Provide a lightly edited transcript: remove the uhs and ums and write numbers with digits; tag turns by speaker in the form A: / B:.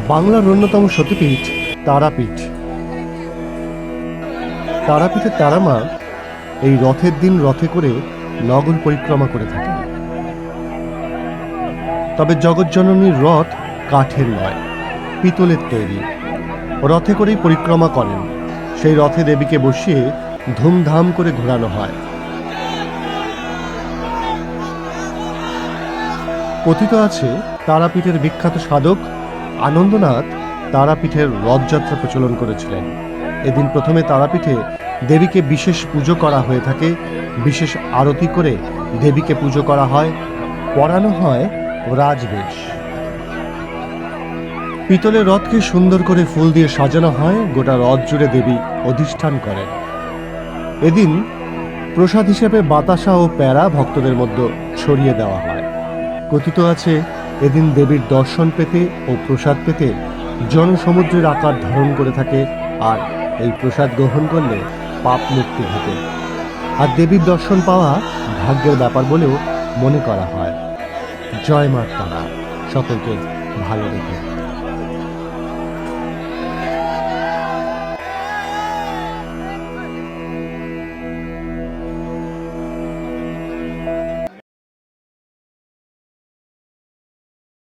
A: বাংলার অন্যতম সতীপীঠ তারাপীঠ। তারাপীঠের তারামা এই রথের দিন রথে করে নগর পরিক্রমা করে থাকেন। তবে জগৎজননীর রথ কাঠের নয়, পিতলের তৈরি। রথে করেই পরিক্রমা করেন। সেই রথে দেবীকে বসিয়ে ধুমধাম করে ঘোরানো হয়। কথিত আছে তারাপীঠের বিখ্যাত সাধক আনন্দনাথ তারাপীঠের রথযাত্রা প্রচলন করেছিলেন। এদিন প্রথমে তারাপীঠে দেবীকে বিশেষ পুজো করা হয়ে থাকে। বিশেষ আরতি করে দেবীকে পুজো করা হয়, পরানো হয় রাজবেশ। পিতলের রথকে সুন্দর করে ফুল দিয়ে সাজানো হয়। গোটা রথ জুড়ে দেবী অধিষ্ঠান করেন। এদিন প্রসাদ হিসেবে বাতাসা ও প্যারা ভক্তদের মধ্যে ছড়িয়ে দেওয়া হয়। কথিত আছে এদিন দেবীর দর্শন পেতে ও প্রসাদ পেতে জনসমুদ্রের আকার ধারণ করে থাকে, আর এই প্রসাদ গ্রহণ করলে পাপ মুক্তি ঘটে। আর দেবীর দর্শন পাওয়া ভাগ্যের ব্যাপার বলেও মনে করা হয়। জয় মা তারা। সকলকে ভালো রেখে।